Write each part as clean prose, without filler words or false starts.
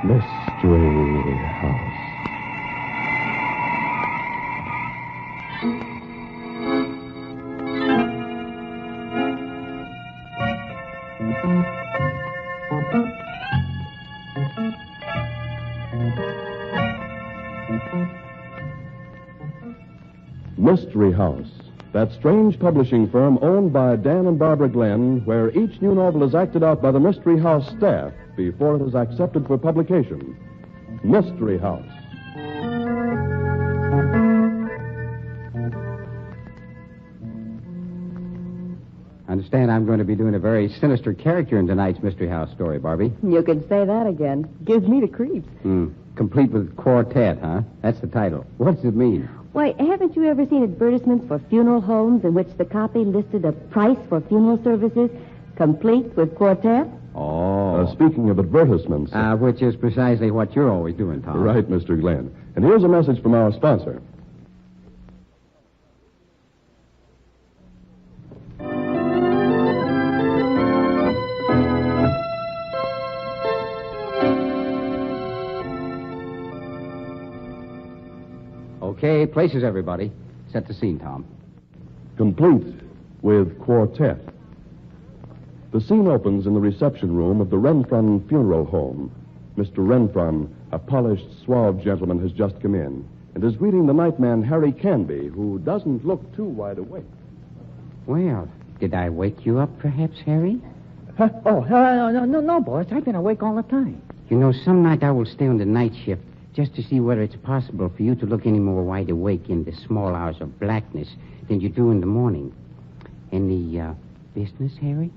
Mystery House. Mystery House, that strange publishing firm owned by Dan and Barbara Glenn, where each new novel is acted out by the Mystery House staff before it is accepted for publication. Mystery House. I understand I'm going to be doing a very sinister character in tonight's Mystery House story, Barbie. You can say that again. Gives me the creeps. Complete with Quartet, huh? That's the title. What does it mean? Why, haven't you ever seen advertisements for funeral homes in which the copy listed a price for funeral services complete with Quartet? Oh. Speaking of advertisements. Which is precisely what you're always doing, Tom. Right, Mr. Glenn. And here's a message from our sponsor. Okay, places, everybody. Set the scene, Tom. Complete with Quartet. The scene opens in the reception room of the Renfron Funeral Home. Mr. Renfron, a polished, suave gentleman, has just come in and is greeting the nightman, Harry Canby, who doesn't look too wide awake. Well, did I wake you up, perhaps, Harry? No, boss. I've been awake all the time. You know, some night I will stay on the night shift just to see whether it's possible for you to look any more wide awake in the small hours of blackness than you do in the morning. Any business, Harry?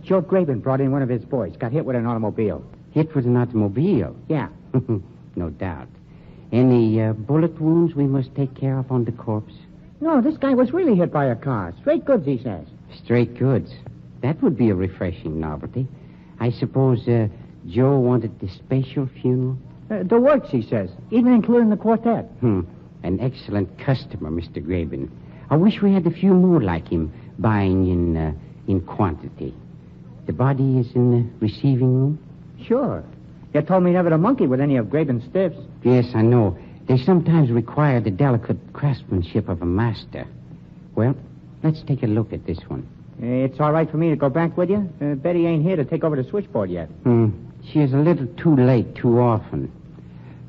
Joe Graben brought in one of his boys. Got hit with an automobile. Hit with an automobile? Yeah. No doubt. Any bullet wounds we must take care of on the corpse? No, this guy was really hit by a car. Straight goods, he says. Straight goods. That would be a refreshing novelty. I suppose Joe wanted the special funeral? The works, he says, even including the Quartet. An excellent customer, Mr. Graben. I wish we had a few more like him, buying in quantity. The body is in the receiving room? Sure. You told me never to monkey with any of Graben's stiffs. Yes, I know. They sometimes require the delicate craftsmanship of a master. Well, let's take a look at this one. It's all right for me to go back with you? Betty ain't here to take over the switchboard yet. She is a little too late too often.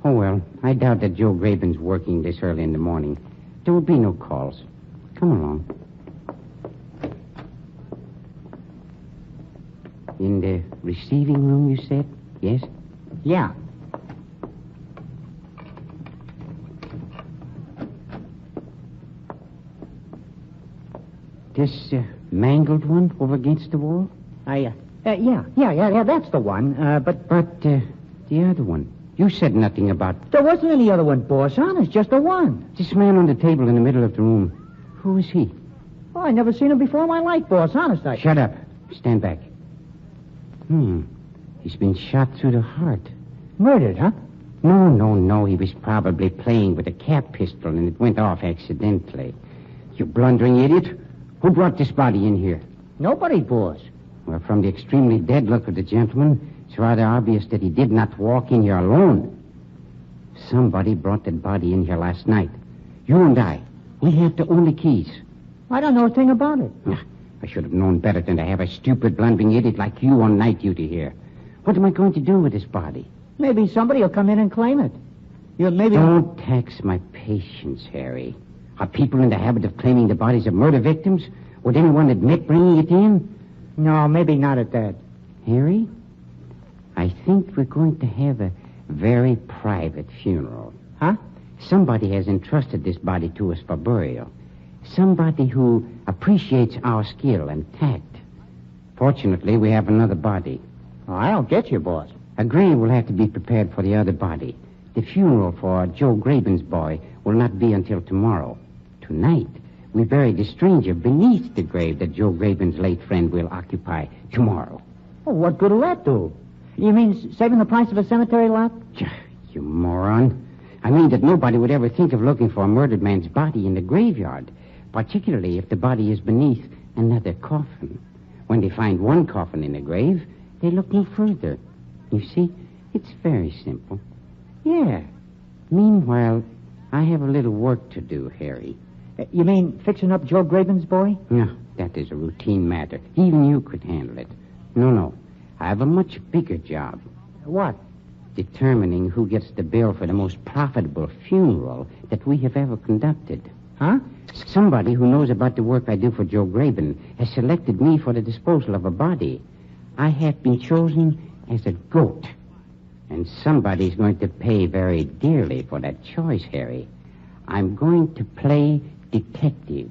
Oh, well, I doubt that Joe Graben's working this early in the morning. There will be no calls. Come along. In the receiving room, you said? Yes? Yeah. This mangled one over against the wall? Yeah, that's the one. But the other one. You said nothing about... There wasn't any other one, boss. Honest, just the one. This man on the table in the middle of the room. Who is he? Oh, I never seen him before in my life, boss. Honest, Shut up. Stand back. He's been shot through the heart. Murdered, huh? No. He was probably playing with a cap pistol and it went off accidentally. You blundering idiot. Who brought this body in here? Nobody, boss. Well, from the extremely dead look of the gentleman, it's rather obvious that he did not walk in here alone. Somebody brought that body in here last night. You and I. We have the only keys. I don't know a thing about it. I should have known better than to have a stupid, blundering idiot like you on night duty here. What am I going to do with this body? Maybe somebody will come in and claim it. Don't tax my patience, Harry. Are people in the habit of claiming the bodies of murder victims? Would anyone admit bringing it in? No, maybe not at that. Harry, I think we're going to have a very private funeral. Huh? Somebody has entrusted this body to us for burial. Somebody who appreciates our skill and tact. Fortunately, we have another body. Oh, I don't get you, boss. A grave will have to be prepared for the other body. The funeral for Joe Graben's boy will not be until tomorrow. Tonight, we bury the stranger beneath the grave that Joe Graben's late friend will occupy tomorrow. Oh, what good will that do? You mean saving the price of a cemetery lot? You moron. I mean that nobody would ever think of looking for a murdered man's body in the graveyard, particularly if the body is beneath another coffin. When they find one coffin in the grave, they look no further. You see, It's very simple. Yeah. Meanwhile, I have a little work to do, Harry. You mean fixing up Joe Graben's boy? No, that is a routine matter. Even you could handle it. No. I have a much bigger job. What? Determining who gets the bill for the most profitable funeral that we have ever conducted. Huh? Somebody who knows about the work I do for Joe Graben has selected me for the disposal of a body. I have been chosen as a goat. And somebody's going to pay very dearly for that choice, Harry. I'm going to play detective.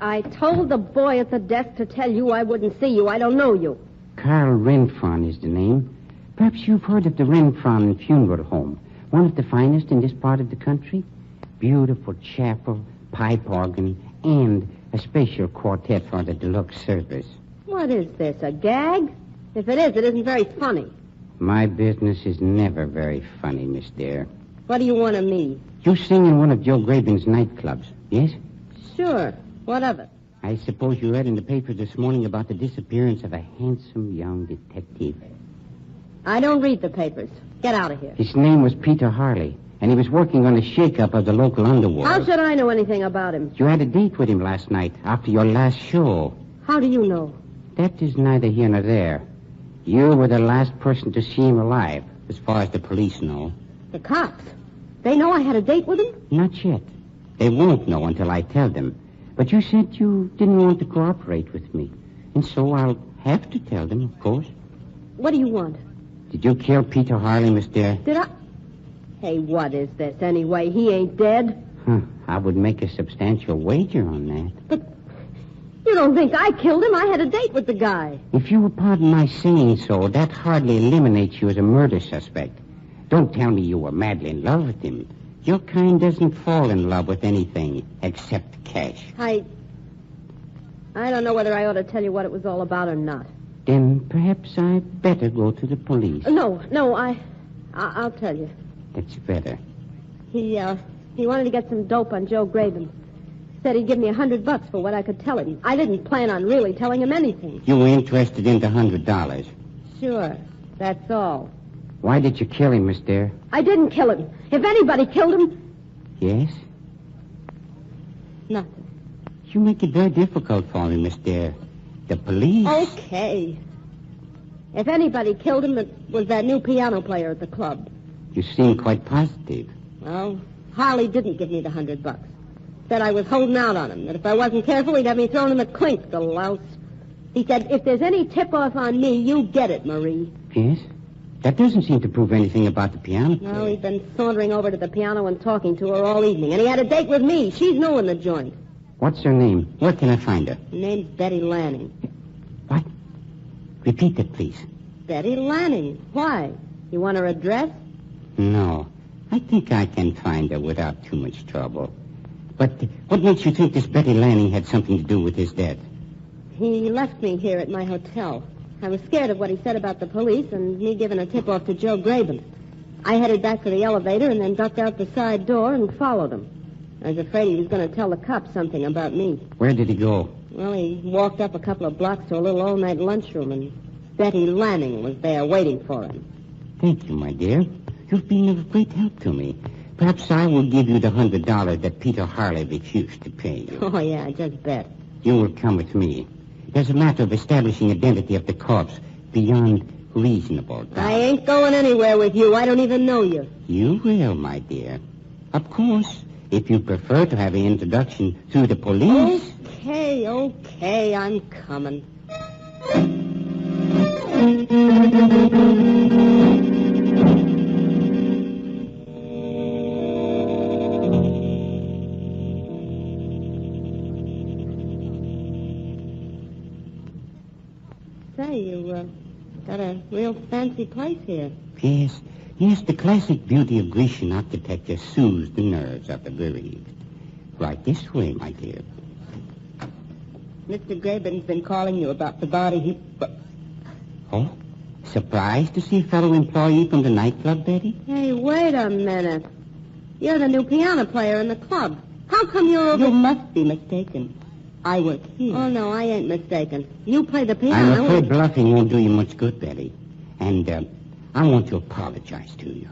I told the boy at the desk to tell you I wouldn't see you. I don't know you. Carl Renfron is the name. Perhaps you've heard of the Renfron Funeral Home, one of the finest in this part of the country. Beautiful chapel, pipe organ, and a special quartet for the deluxe service. What is this, a gag? If it is, it isn't very funny. My business is never very funny, Miss Dare. What do you want of me? You sing in one of Joe Graben's nightclubs, yes? Sure. What of it? I suppose you read in the paper this morning about the disappearance of a handsome young detective. I don't read the papers. Get out of here. His name was Peter Harley, and he was working on a shake-up of the local underworld. How should I know anything about him? You had a date with him last night after your last show. How do you know? That is neither here nor there. You were the last person to see him alive, as far as the police know. The cops? They know I had a date with him? Not yet. They won't know until I tell them. But you said you didn't want to cooperate with me. And so I'll have to tell them, of course. What do you want? Did you kill Peter Harley, Miss Dare? Did I? Hey, what is this anyway? He ain't dead. I would make a substantial wager on that. But you don't think I killed him? I had a date with the guy. If you will pardon my saying so, that hardly eliminates you as a murder suspect. Don't tell me you were madly in love with him. Your kind doesn't fall in love with anything except cash. I don't know whether I ought to tell you what it was all about or not. Then perhaps I'd better go to the police. No, I'll tell you. That's better. He wanted to get some dope on Joe Graben. Said he'd give me $100 for what I could tell him. I didn't plan on really telling him anything. You were interested in the $100? Sure, that's all. Why did you kill him, Miss Dare? I didn't kill him. If anybody killed him... Yes? Nothing. You make it very difficult for me, Miss Dare. The police... Okay. If anybody killed him, it was that new piano player at the club. You seem quite positive. Well, Harley didn't give me the $100. Said I was holding out on him, that if I wasn't careful, he'd have me thrown in the clink, the louse. He said, if there's any tip-off on me, you get it, Marie. Yes? That doesn't seem to prove anything about the piano player. No, he'd been sauntering over to the piano and talking to her all evening. And he had a date with me. She's new in the joint. What's her name? Where can I find her? Her name's Betty Lanning. What? Repeat that, please. Betty Lanning. Why? You want her address? No. I think I can find her without too much trouble. But what makes you think this Betty Lanning had something to do with his death? He left me here at my hotel. I was scared of what he said about the police and me giving a tip-off to Joe Graben. I headed back for the elevator and then ducked out the side door and followed him. I was afraid he was going to tell the cops something about me. Where did he go? Well, he walked up a couple of blocks to a little all-night lunchroom, and Betty Lanning was there waiting for him. Thank you, my dear. You've been of great help to me. Perhaps I will give you the $100 that Peter Harley refused to pay you. Oh, yeah, I just bet. You will come with me. There's a matter of establishing identity of the corpse beyond reasonable doubt. I ain't going anywhere with you. I don't even know you. You will, my dear. Of course, if you prefer to have an introduction through the police. Okay, I'm coming. Say, you got a real fancy place here. Yes, the classic beauty of Grecian architecture soothes the nerves of the bereaved. Right this way, my dear. Mr. Graben's been calling you about the body he... Oh? Surprised to see a fellow employee from the nightclub, Betty? Hey, wait a minute. You're the new piano player in the club. How come you're over... You must be mistaken. I work here. Oh, no, I ain't mistaken. You play the piano. I'm afraid bluffing won't do you much good, Betty. And I want to apologize to you.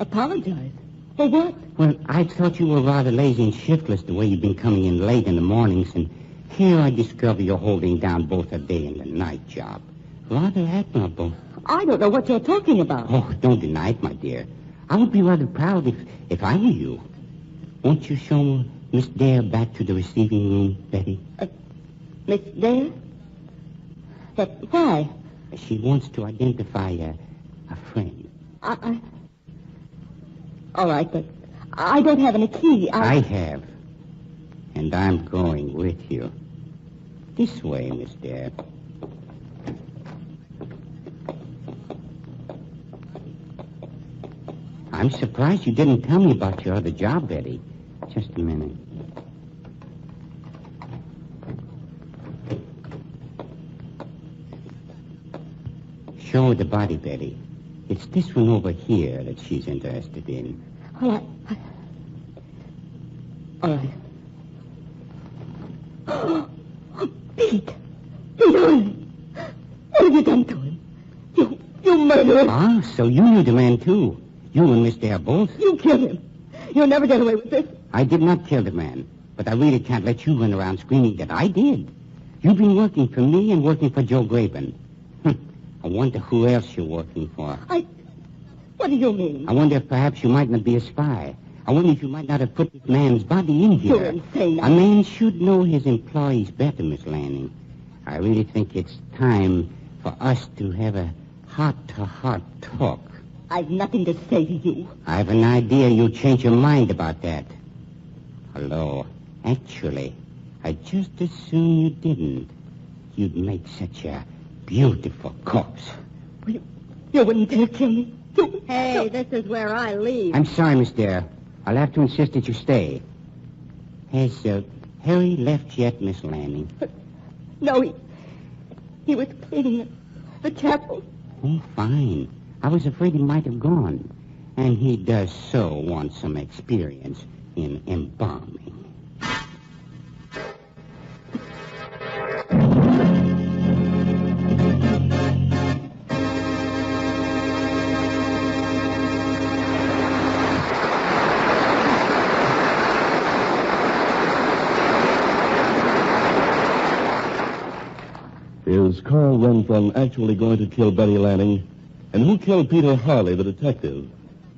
Apologize? For what? Well, I thought you were rather lazy and shiftless the way you've been coming in late in the mornings, and here I discover you're holding down both a day and a night job. Rather admirable. I don't know what you're talking about. Oh, don't deny it, my dear. I would be rather proud if I were you. Won't you show Miss Dare back to the receiving room, Betty? Miss Dare? But why? She wants to identify a friend. All right, but I don't have any key. I have. And I'm going with you. This way, Miss Dare. I'm surprised you didn't tell me about your other job, Betty. Just a minute. Show her the body, Betty. It's this one over here that she's interested in. All right. All right. Pete! Pete Harley! What have you done to him? You murderer! Ah, so you knew the man, too. You and Miss Dare both. You killed him. You'll never get away with this. I did not kill the man, but I really can't let you run around screaming that I did. You've been working for me and working for Joe Graben. I wonder who else you're working for. What do you mean? I wonder if perhaps you might not be a spy. I wonder if you might not have put this man's body in here. You're insane. A man should know his employees better, Miss Lanning. I really think it's time for us to have a heart-to-heart talk. I've nothing to say to you. I have an idea you'll change your mind about that. Hello. Actually, I'd just as soon you didn't. You'd make such a beautiful corpse. You wouldn't dare kill me. Hey, this is where I leave. I'm sorry, Miss Dare. I'll have to insist that you stay. Has Harry left yet, Miss Lanning? No, he was cleaning the chapel. Oh, fine. I was afraid he might have gone. And he does so want some experience in embalming. Is Carl Renfron actually going to kill Betty Lanning? And who killed Peter Harley, the detective?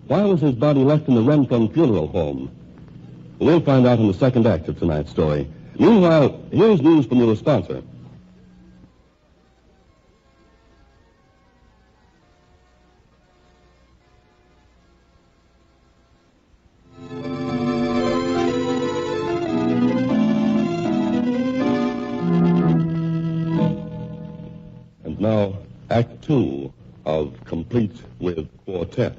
Why was his body left in the Renfron funeral home? We'll find out in the second act of tonight's story. Meanwhile, here's news from your sponsor. And now, Act 2 of Complete with Quartet.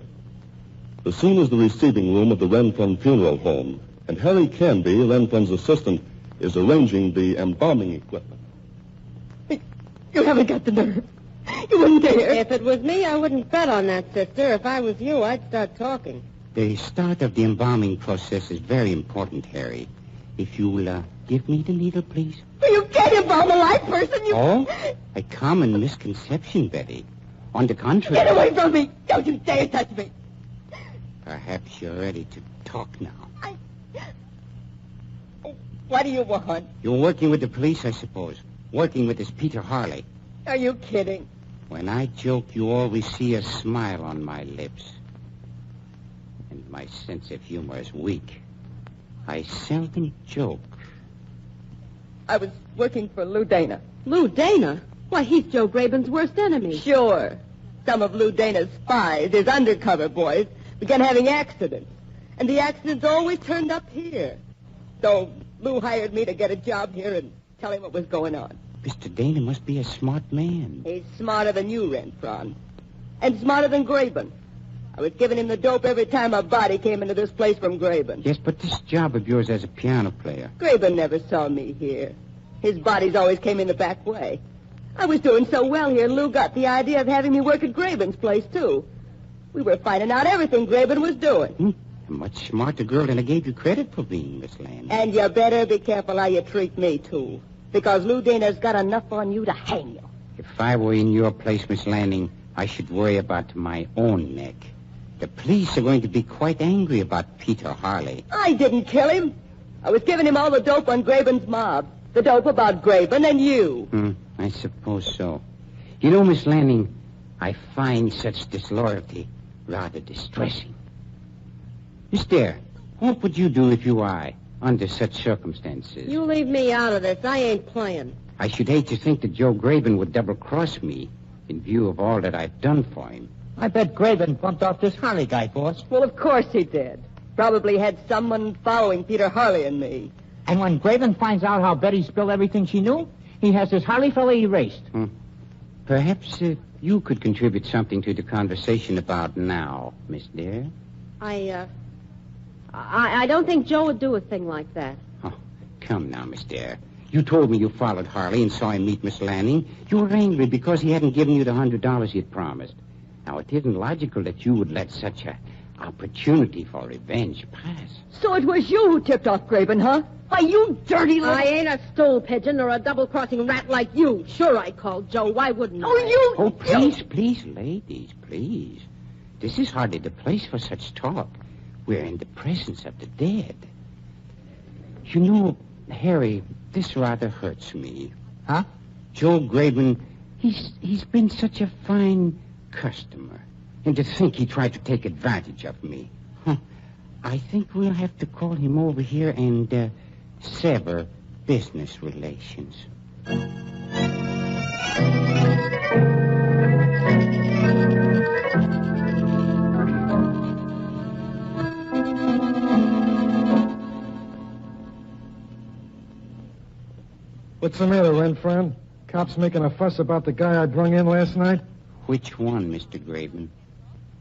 The scene is the receiving room of the Renfron funeral home, and Harry Canby, Renfron's assistant, is arranging the embalming equipment. You haven't got the nerve. You wouldn't dare. If it was me, I wouldn't bet on that, sister. If I was you, I'd start talking. The start of the embalming process is very important, Harry. If you will give me the needle, please. You can't embalm a live person. Oh? A common misconception, Betty. On the contrary... Get away from me. Don't you dare touch me. Perhaps you're ready to talk now. What do you want? You're working with the police, I suppose. Working with this Peter Harley. Are you kidding? When I joke, you always see a smile on my lips. And my sense of humor is weak. I seldom joke. I was working for Lou Dana. Lou Dana? Why, he's Joe Graben's worst enemy. Sure. Some of Lou Dana's spies, his undercover boys, began having accidents. And the accidents always turned up here. So Lou hired me to get a job here and tell him what was going on. Mr. Dana must be a smart man. He's smarter than you, Renfron. And smarter than Graben. I was giving him the dope every time a body came into this place from Graben. Yes, but this job of yours as a piano player... Graben never saw me here. His bodies always came in the back way. I was doing so well here, Lou got the idea of having me work at Graben's place, too. We were finding out everything Graben was doing. A much smarter girl than I gave you credit for being, Miss Landing. And you better be careful how you treat me, too. Because Lou Dana's got enough on you to hang you. If I were in your place, Miss Landing, I should worry about my own neck. The police are going to be quite angry about Peter Harley. I didn't kill him. I was giving him all the dope on Graben's mob. The dope about Graben and you. I suppose so. You know, Miss Landing, I find such disloyalty rather distressing. Miss Dare, what would you do if you were I, under such circumstances? You leave me out of this. I ain't playing. I should hate to think that Joe Graben would double-cross me in view of all that I've done for him. I bet Graben bumped off this Harley guy, boss. Well, of course he did. Probably had someone following Peter Harley and me. And when Graben finds out how Betty spilled everything she knew, he has this Harley fella erased. Perhaps you could contribute something to the conversation about now, Miss Dare. I don't think Joe would do a thing like that. Oh, come now, Miss Dare. You told me you followed Harley and saw him meet Miss Lanning. You were angry because he hadn't given you the $100 he had promised. Now, it isn't logical that you would let such an opportunity for revenge pass. So it was you who tipped off Graben, huh? Why, you dirty little... I ain't a stool pigeon or a double-crossing rat like you. Sure, I called Joe. Why wouldn't I? Oh, please, ladies, please. This is hardly the place for such talk. We're in the presence of the dead. You know, Harry, this rather hurts me. Huh? Joe Graben, he's been such a fine customer. And to think he tried to take advantage of me. I think we'll have to call him over here and sever business relations. What's the matter, Renfron? Cops making a fuss about the guy I brung in last night? Which one, Mr. Graben?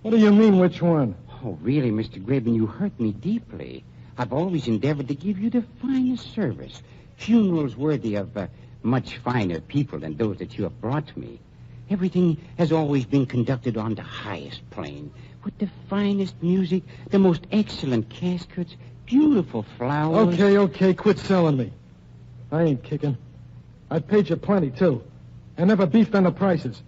What do you mean, which one? Oh, really, Mr. Graben, you hurt me deeply. I've always endeavored to give you the finest service. Funerals worthy of much finer people than those that you have brought me. Everything has always been conducted on the highest plane, with the finest music, the most excellent caskets, beautiful flowers. Okay, quit selling me. I ain't kicking. I've paid you plenty, too. I never beefed on the prices.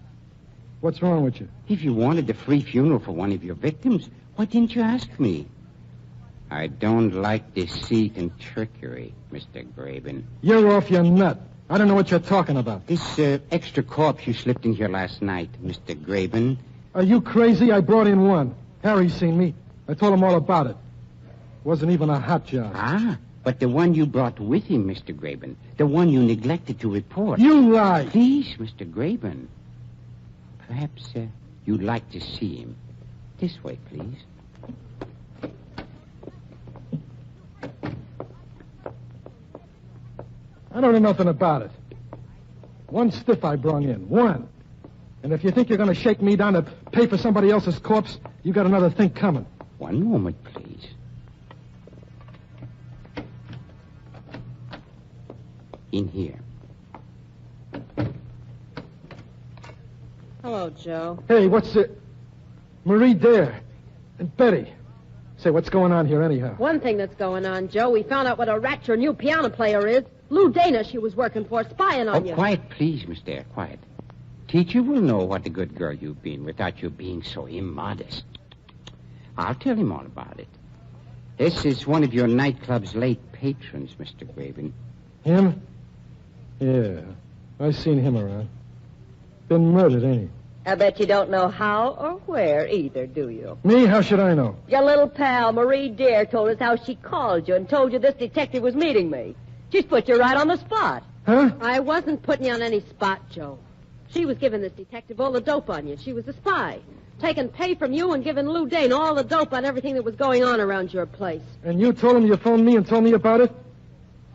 What's wrong with you? If you wanted a free funeral for one of your victims, why didn't you ask me? I don't like deceit and trickery, Mr. Graben. You're off your nut. I don't know what you're talking about. This extra corpse you slipped in here last night, Mr. Graben. Are you crazy? I brought in one. Harry's seen me. I told him all about it. Wasn't even a hot job. Ah, but the one you brought with him, Mr. Graben. The one you neglected to report. You lie. Please, Mr. Graben. Perhaps you'd like to see him. This way, please. I don't know nothing about it. One stiff I brung in. One. And if you think you're going to shake me down to pay for somebody else's corpse, you got another thing coming. One moment, please. In here. Hello, Joe. Hey, what's it? Marie Dare. And Betty. Say, what's going on here anyhow? One thing that's going on, Joe, we found out what a rat your new piano player is. Lou Dana she was working for, spying on you. Quiet, please, Miss Dare, quiet. Teacher will know what a good girl you've been without you being so immodest. I'll tell him all about it. This is one of your nightclub's late patrons, Mr. Graben. Him? Yeah, I've seen him around. Been murdered, ain't he? I bet you don't know how or where either, do you? Me? How should I know? Your little pal, Marie Dare, told us how she called you and told you this detective was meeting me. She's put you right on the spot. Huh? I wasn't putting you on any spot, Joe. She was giving this detective all the dope on you. She was a spy. Taking pay from you and giving Lou Dane all the dope on everything that was going on around your place. And you told him you phoned me and told me about it?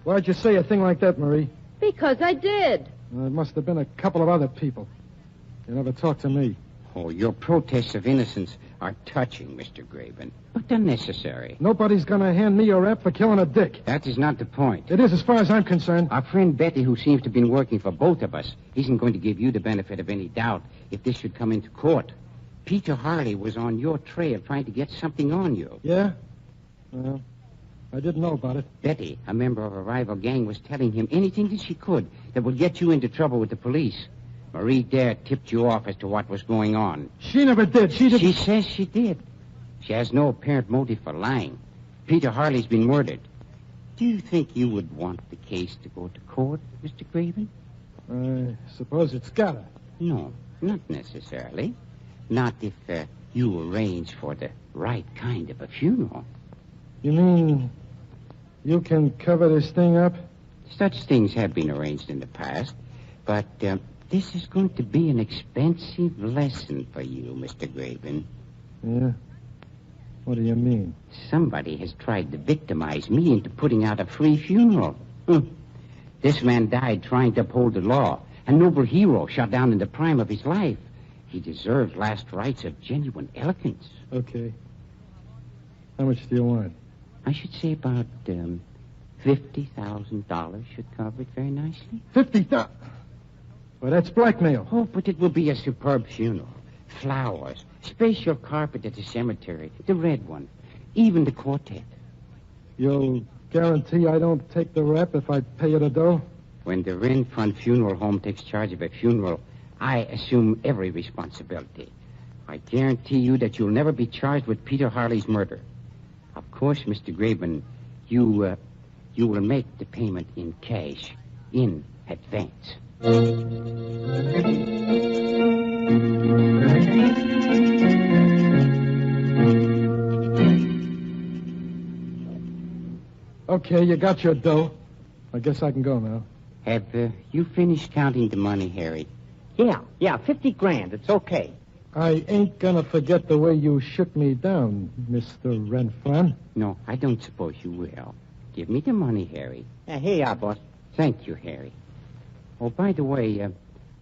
Why'd you say a thing like that, Marie? Because I did. Well, it must have been a couple of other people. You never talked to me. Oh, your protests of innocence are touching, Mr. Graben. But quite unnecessary. Nobody's going to hand me a rap for killing a dick. That is not the point. It is as far as I'm concerned. Our friend Betty, who seems to have been working for both of us, isn't going to give you the benefit of any doubt if this should come into court. Peter Harley was on your trail trying to get something on you. Yeah? Well, I didn't know about it. Betty, a member of a rival gang, was telling him anything that she could that would get you into trouble with the police. Marie Dare tipped you off as to what was going on. She never did. She says she did. She has no apparent motive for lying. Peter Harley's been murdered. Do you think you would want the case to go to court, Mr. Graven? I suppose it's gotta. No, not necessarily. Not if you arrange for the right kind of a funeral. You mean you can cover this thing up? Such things have been arranged in the past, but this is going to be an expensive lesson for you, Mr. Graven. Yeah? What do you mean? Somebody has tried to victimize me into putting out a free funeral. This man died trying to uphold the law. A noble hero shot down in the prime of his life. He deserves last rites of genuine elegance. Okay. How much do you want? I should say about $50,000 should cover it very nicely. $50,000? Well, that's blackmail. Oh, but it will be a superb funeral. Flowers, special carpet at the cemetery, the red one, even the quartet. You'll guarantee I don't take the rap if I pay you the dough? When the Renfront Funeral Home takes charge of a funeral, I assume every responsibility. I guarantee you that you'll never be charged with Peter Harley's murder. Of course, Mr. Graben, you will make the payment in cash, in advance. Okay, you got your dough. I guess I can go now. Have you finished counting the money, Harry? Yeah, 50 grand. It's okay. I ain't gonna forget the way you shook me down, Mr. Renfron. No, I don't suppose you will. Give me the money, Harry. Here you are, boss. Thank you, Harry. Oh, by the way,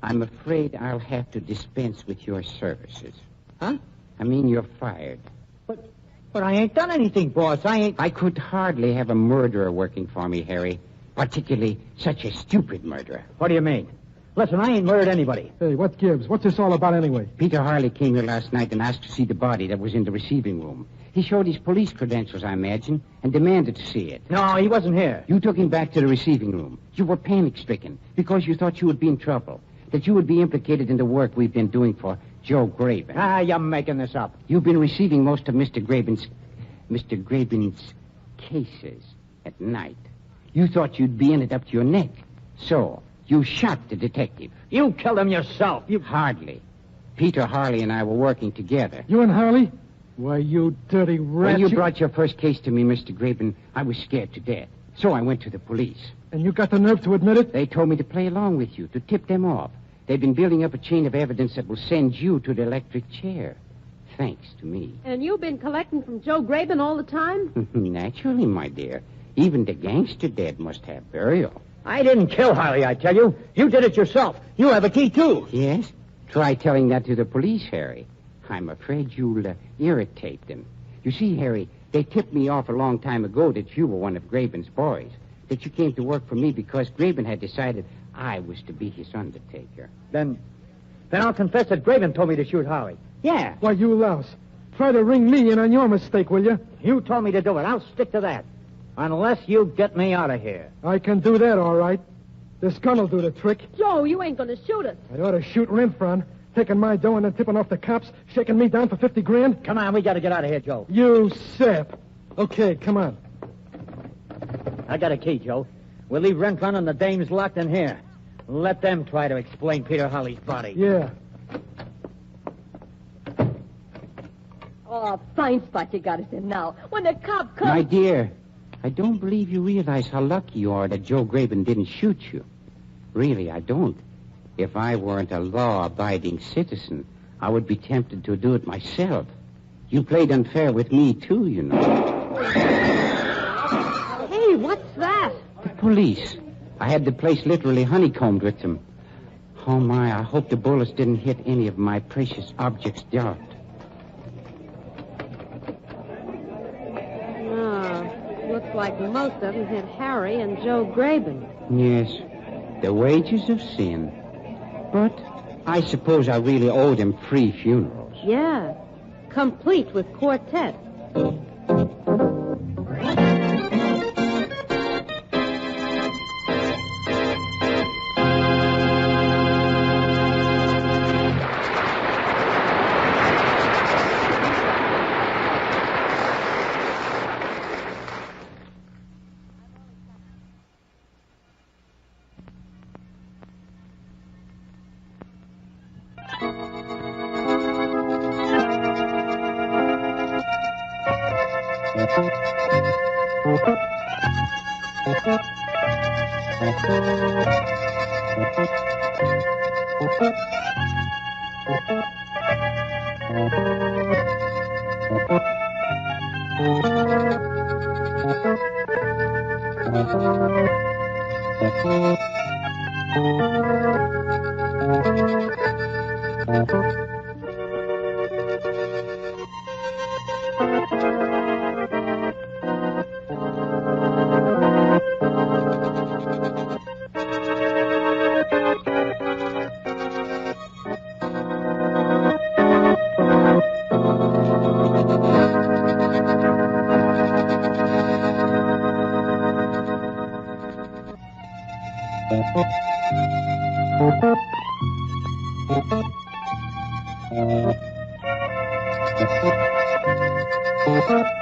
I'm afraid I'll have to dispense with your services. Huh? I mean, you're fired. But I ain't done anything, boss. I could hardly have a murderer working for me, Harry. Particularly such a stupid murderer. What do you mean? Listen, I ain't murdered anybody. Hey, what gives? What's this all about anyway? Peter Harley came here last night and asked to see the body that was in the receiving room. He showed his police credentials, I imagine, and demanded to see it. No, he wasn't here. You took him back to the receiving room. You were panic-stricken because you thought you would be in trouble, that you would be implicated in the work we've been doing for Joe Graven. You're making this up. You've been receiving most of Mr. Graven's cases at night. You thought you'd be in it up to your neck. So, you shot the detective. You killed him yourself. Hardly. Peter Harley and I were working together. You and Harley? Why, you dirty rat. When you brought your first case to me, Mr. Graven, I was scared to death. So I went to the police. And you got the nerve to admit it? They told me to play along with you, to tip them off. They've been building up a chain of evidence that will send you to the electric chair. Thanks to me. And you've been collecting from Joe Graben all the time? Naturally, my dear. Even the gangster dead must have burial. I didn't kill Harley, I tell you. You did it yourself. You have a key, too. Yes? Try telling that to the police, Harry. I'm afraid you'll irritate them. You see, Harry, they tipped me off a long time ago that you were one of Graben's boys. That you came to work for me because Graben had decided I was to be his undertaker. Then I'll confess that Graven told me to shoot Harley. Yeah. Why, you louse. Try to ring me in on your mistake, will you? You told me to do it. I'll stick to that. Unless you get me out of here. I can do that, all right. This gun'll do the trick. Joe, you ain't going to shoot us. I ought to shoot Renfron, taking my dough and then tipping off the cops, shaking me down for 50 grand. Come on, we got to get out of here, Joe. You sap. Okay, come on. I got a key, Joe. We'll leave Renfron and the dames locked in here. Let them try to explain Peter Harley's body. Yeah. Oh, fine spot you got us in now. When the cop comes... My dear, I don't believe you realize how lucky you are that Joe Graben didn't shoot you. Really, I don't. If I weren't a law-abiding citizen, I would be tempted to do it myself. You played unfair with me, too, you know. Hey, what's that? The police. I had the place literally honeycombed with them. Oh, my, I hope the bullets didn't hit any of my precious objects dropped. looks like most of them hit Harry and Joe Graben. Yes, the wages of sin. But I suppose I really owe them 3 funerals. Yeah, complete with Quartet. Thank you.